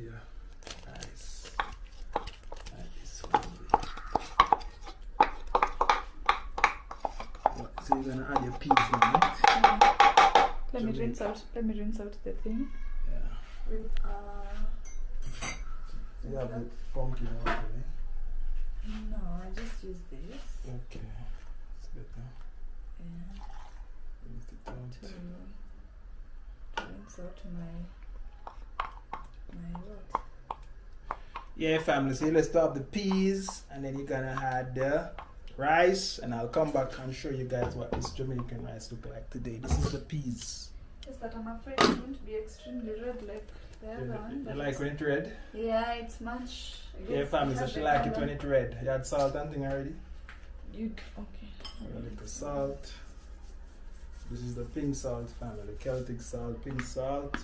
your rice. Like this one. So you're gonna add your peas in it. Let me rinse out the thing. Yeah. With So you have the pumpkin water, no, I just use this. Okay. It's better. Yeah. Rinse it out. To rinse out my what? Yeah, family. So let's start the peas, and then you're gonna add the rice, and I'll come back and show you guys what this Jamaican rice look like today. This is the peas. Just that I'm afraid it's going to be extremely red like the other one. You like when it's red? Yeah, it's much. Yeah, family. So she like it when it's red. You had salt and thing already. Okay. A little salt. This is the pink salt, family. Celtic salt, pink salt.